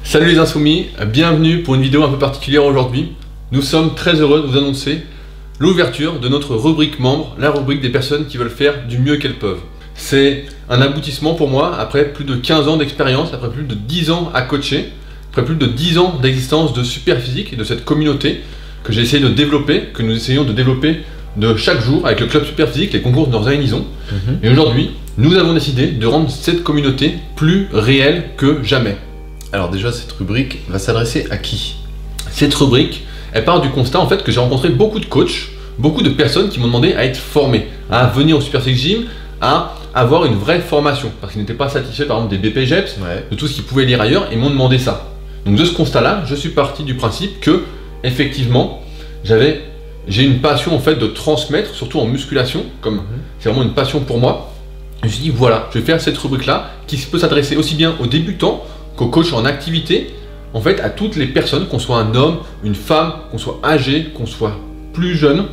Salut les insoumis, bienvenue pour une vidéo un peu particulière aujourd'hui. Nous sommes très heureux de vous annoncer l'ouverture de notre rubrique membre, la rubrique des personnes qui veulent faire du mieux qu'elles peuvent. C'est un aboutissement pour moi après plus de 15 ans d'expérience, après plus de 10 ans à coacher, après plus de 10 ans d'existence de Superphysique et de cette communauté que j'ai essayé de développer, que nous essayons de développer de chaque jour avec le club Superphysique, les concours de Norzaïnison. Et aujourd'hui, nous avons décidé de rendre cette communauté plus réelle que jamais. Alors déjà, cette rubrique va s'adresser à qui? Cette rubrique, elle part du constat en fait que j'ai rencontré beaucoup de coachs, beaucoup de personnes qui m'ont demandé à être formés, à venir au Superphysique Gym, à avoir une vraie formation, parce qu'ils n'étaient pas satisfaits par exemple des BPGEPS, de tout ce qu'ils pouvaient lire ailleurs, et m'ont demandé ça. Donc de ce constat-là, je suis parti du principe que, effectivement, j'ai une passion en fait de transmettre, surtout en musculation, comme c'est vraiment une passion pour moi. Je me suis dit voilà, je vais faire cette rubrique-là qui peut s'adresser aussi bien aux débutants qu'aux coachs en activité, en fait à toutes les personnes, qu'on soit un homme, une femme, qu'on soit âgé, qu'on soit plus jeune,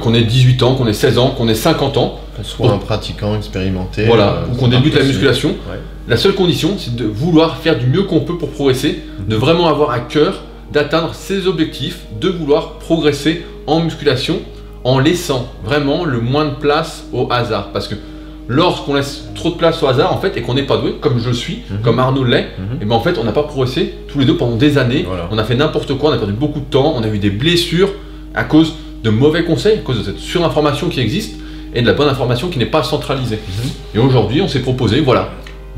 qu'on ait 18 ans, qu'on ait 16 ans, qu'on ait 50 ans. Qu'on soit un pratiquant expérimenté. Voilà, ou qu'on débute la musculation. Ouais. La seule condition, c'est de vouloir faire du mieux qu'on peut pour progresser, de vraiment avoir à cœur d'atteindre ses objectifs, de vouloir progresser en musculation en laissant vraiment le moins de place au hasard. Parce que lorsqu'on laisse trop de place au hasard en fait et qu'on n'est pas doué, comme je suis, comme Arnaud l'est, et ben en fait on n'a pas progressé tous les deux pendant des années. Voilà. On a fait n'importe quoi, on a perdu beaucoup de temps, on a eu des blessures à cause de mauvais conseils, à cause de cette surinformation qui existe et de la bonne information qui n'est pas centralisée. Et aujourd'hui on s'est proposé voilà,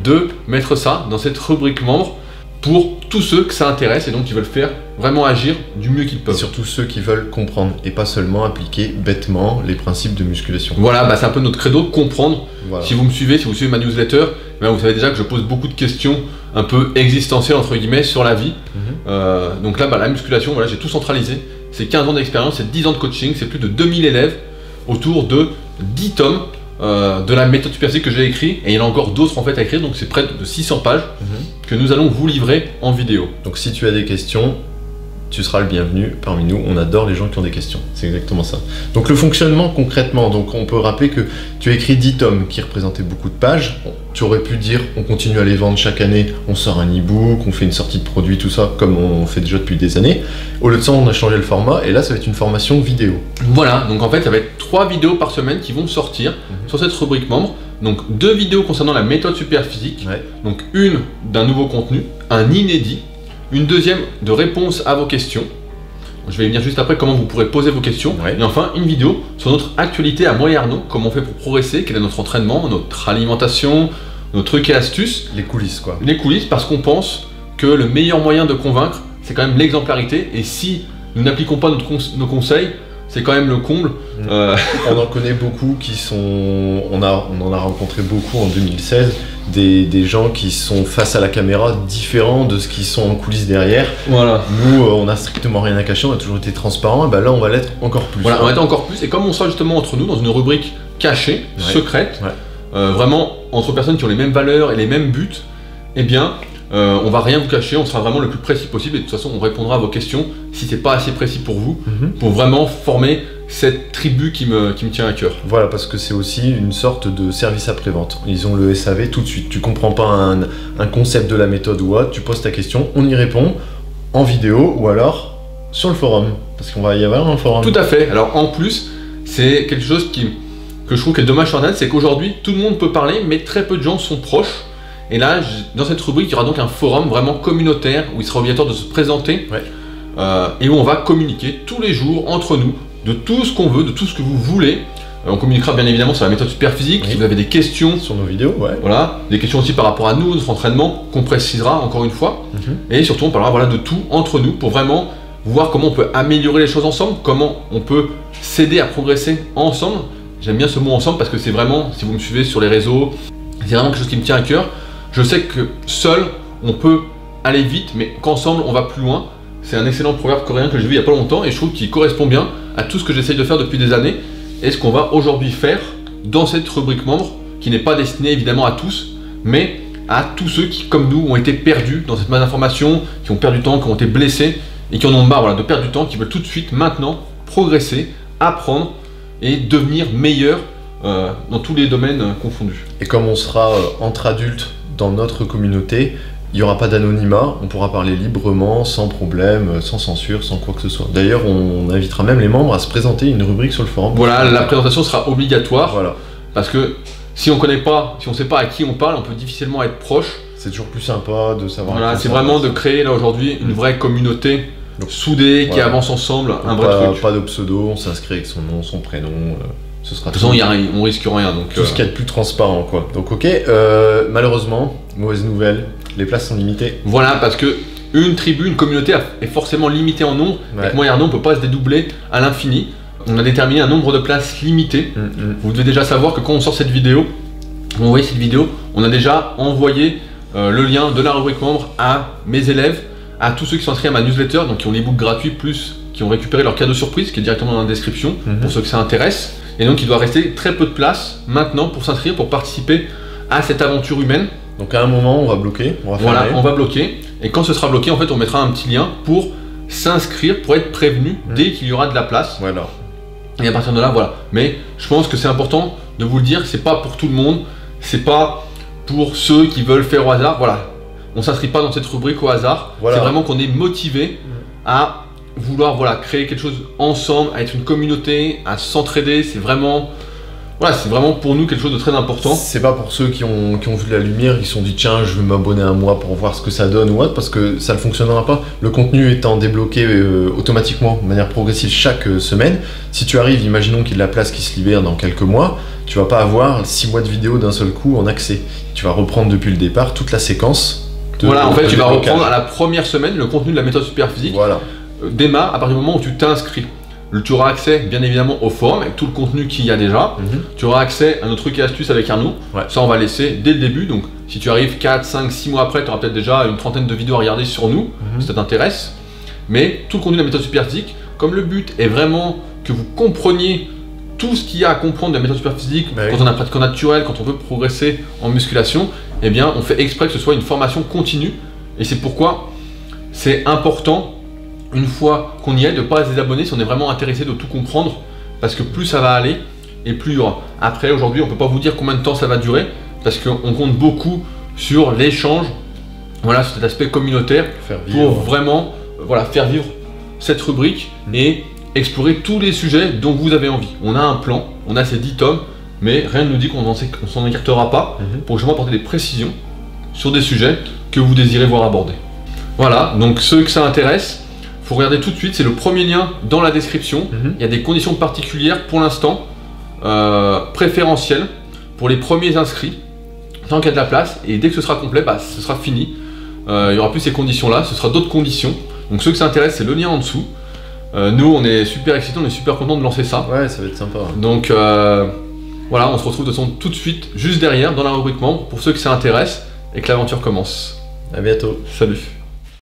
de mettre ça dans cette rubrique membre pour tous ceux que ça intéresse et donc qui veulent faire vraiment agir du mieux qu'ils peuvent. Et surtout ceux qui veulent comprendre et pas seulement appliquer bêtement les principes de musculation. Voilà, bah c'est un peu notre credo, comprendre. Voilà. Si vous me suivez, si vous suivez ma newsletter, ben vous savez déjà que je pose beaucoup de questions un peu existentielles entre guillemets sur la vie. Donc là, bah, la musculation, voilà, j'ai tout centralisé. C'est 15 ans d'expérience, c'est 10 ans de coaching, c'est plus de 2000 élèves autour de 10 tomes de la méthode Superphysique que j'ai écrit, et il y en a encore d'autres en fait à écrire, donc c'est près de 600 pages que nous allons vous livrer en vidéo. Donc si tu as des questions, tu seras le bienvenu parmi nous, on adore les gens qui ont des questions, c'est exactement ça. Donc le fonctionnement concrètement, donc on peut rappeler que tu as écrit 10 tomes qui représentaient beaucoup de pages, tu aurais pu dire on continue à les vendre chaque année, on sort un e-book, on fait une sortie de produit, tout ça, comme on fait déjà depuis des années. Au lieu de ça, on a changé le format, et là ça va être une formation vidéo. Voilà, donc en fait ça va être 3 vidéos par semaine qui vont sortir sur cette rubrique membre. Donc 2 vidéos concernant la méthode Superphysique, donc une d'un nouveau contenu, un inédit, une deuxième de réponse à vos questions. Je vais venir juste après comment vous pourrez poser vos questions. Et enfin une vidéo sur notre actualité à moi et Arnaud, comment on fait pour progresser, quel est notre entraînement, notre alimentation, nos trucs et astuces. Les coulisses quoi. Les coulisses, parce qu'on pense que le meilleur moyen de convaincre, c'est quand même l'exemplarité. Et si nous n'appliquons pas nos conseils, c'est quand même le comble. On en connaît beaucoup qui sont... On en a rencontré beaucoup en 2016, des gens qui sont face à la caméra différents de ce qu'ils sont en coulisses derrière. Voilà. Nous, on n'a strictement rien à cacher, on a toujours été transparent, et ben là on va l'être encore plus. Voilà, on va être encore plus, et comme on sera justement entre nous dans une rubrique cachée, secrète, vraiment entre personnes qui ont les mêmes valeurs et les mêmes buts, eh bien, on va rien vous cacher, on sera vraiment le plus précis possible, et de toute façon on répondra à vos questions si c'est pas assez précis pour vous, pour vraiment former cette tribu qui me tient à cœur. Voilà, parce que c'est aussi une sorte de service après-vente. Ils ont le SAV tout de suite. Tu comprends pas un concept de la méthode ou autre, tu poses ta question, on y répond en vidéo ou alors sur le forum, parce qu'on va y avoir un forum. Tout à fait. Alors en plus, c'est quelque chose que je trouve qui est dommage sur Internet, c'est qu'aujourd'hui tout le monde peut parler, mais très peu de gens sont proches. Et là, dans cette rubrique, il y aura donc un forum vraiment communautaire où il sera obligatoire de se présenter et où on va communiquer tous les jours entre nous de tout ce qu'on veut, de tout ce que vous voulez. On communiquera bien évidemment sur la méthode Superphysique. Si vous avez des questions sur nos vidéos, voilà, des questions aussi par rapport à nous, notre entraînement, qu'on précisera encore une fois. Et surtout, on parlera voilà, de tout entre nous pour vraiment voir comment on peut améliorer les choses ensemble, comment on peut s'aider à progresser ensemble. J'aime bien ce mot ensemble parce que c'est vraiment, si vous me suivez sur les réseaux, c'est vraiment quelque chose qui me tient à cœur. Je sais que seul, on peut aller vite, mais qu'ensemble, on va plus loin. C'est un excellent proverbe coréen que j'ai vu il n'y a pas longtemps et je trouve qu'il correspond bien à tout ce que j'essaye de faire depuis des années et ce qu'on va aujourd'hui faire dans cette rubrique membre qui n'est pas destinée évidemment à tous, mais à tous ceux qui, comme nous, ont été perdus dans cette malinformation, qui ont perdu du temps, qui ont été blessés et qui en ont marre voilà, de perdre du temps, qui veulent tout de suite, maintenant, progresser, apprendre et devenir meilleurs dans tous les domaines confondus. Et comme on sera entre adultes dans notre communauté, il n'y aura pas d'anonymat, on pourra parler librement, sans problème, sans censure, sans quoi que ce soit. D'ailleurs, on invitera même les membres à se présenter une rubrique sur le forum. Voilà, la présentation sera obligatoire, voilà. Parce que si on connaît pas, si on sait pas à qui on parle, on peut difficilement être proche. C'est toujours plus sympa de savoir. Voilà, c'est vraiment de créer là aujourd'hui une vraie communauté soudée qui avance ensemble, un vrai truc. Pas de pseudo, on s'inscrit avec son nom, son prénom. Ce sera de toute façon, on risque rien. Donc, tout ce qu'il y a de plus transparent, quoi. Donc, ok, malheureusement, mauvaise nouvelle, les places sont limitées. Voilà, parce que une tribu, une communauté est forcément limitée en nombre. Avec Moi et Arnaud, on ne peut pas se dédoubler à l'infini. On a déterminé un nombre de places limité. Vous devez déjà savoir que quand on sort cette vidéo, on a déjà envoyé le lien de la rubrique membre à mes élèves, à tous ceux qui sont inscrits à ma newsletter, donc qui ont l'ebook gratuit, plus qui ont récupéré leur cadeau surprise, qui est directement dans la description, pour ceux que ça intéresse. Et donc il doit rester très peu de place maintenant pour s'inscrire, pour participer à cette aventure humaine. Donc à un moment on va bloquer, on va bloquer, et quand ce sera bloqué, en fait on mettra un petit lien pour s'inscrire, pour être prévenu dès qu'il y aura de la place. Voilà. Et à partir de là, voilà. Mais je pense que c'est important de vous le dire, c'est pas pour tout le monde, c'est pas pour ceux qui veulent faire au hasard, voilà. On s'inscrit pas dans cette rubrique au hasard, c'est vraiment qu'on est motivé à vouloir créer quelque chose ensemble, à être une communauté, à s'entraider, c'est vraiment pour nous quelque chose de très important. C'est pas pour ceux qui ont vu de la lumière, qui se sont dit tiens je vais m'abonner un mois pour voir ce que ça donne ou autre, parce que ça ne fonctionnera pas. Le contenu étant débloqué automatiquement, de manière progressive chaque semaine, si tu arrives, imaginons qu'il y a de la place qui se libère dans quelques mois, tu vas pas avoir 6 mois de vidéo d'un seul coup en accès. Tu vas reprendre depuis le départ toute la séquence. En fait tu vas reprendre à la première semaine le contenu de la méthode Superphysique. Voilà. Démarre à partir du moment où tu t'inscris. Tu auras accès bien évidemment au forum avec tout le contenu qu'il y a déjà. Tu auras accès à nos trucs et astuces avec Arnaud. Ça on va laisser dès le début. Donc si tu arrives 4, 5, 6 mois après, tu auras peut-être déjà une trentaine de vidéos à regarder sur nous, si ça t'intéresse. Mais tout le contenu de la méthode Superphysique, comme le but est vraiment que vous compreniez tout ce qu'il y a à comprendre de la méthode Superphysique, quand on a un pratiquant naturel, quand on veut progresser en musculation, eh bien on fait exprès que ce soit une formation continue. Et c'est pourquoi c'est important, une fois qu'on y est, de ne pas se désabonner si on est vraiment intéressé de tout comprendre, parce que plus ça va aller et plus il y aura. Après, aujourd'hui, on ne peut pas vous dire combien de temps ça va durer, parce qu'on compte beaucoup sur l'échange, sur cet aspect communautaire, pour vraiment faire vivre cette rubrique et explorer tous les sujets dont vous avez envie. On a un plan, on a ces 10 tomes, mais rien ne nous dit qu'on ne s'en écartera pas pour justement apporter des précisions sur des sujets que vous désirez voir abordés. Voilà, donc ceux que ça intéresse, faut regarder tout de suite, c'est le premier lien dans la description. Il y a des conditions particulières pour l'instant, préférentielles pour les premiers inscrits, tant qu'il y a de la place, et dès que ce sera complet, ce sera fini. Il n'y aura plus ces conditions-là, ce sera d'autres conditions. Donc ceux que ça intéresse, c'est le lien en dessous. Nous, on est super excités, on est super contents de lancer ça. Ouais, ça va être sympa. Donc voilà, on se retrouve de toute façon tout de suite, juste derrière, dans la rubrique membre, pour ceux que ça intéresse, et que l'aventure commence. À bientôt. Salut.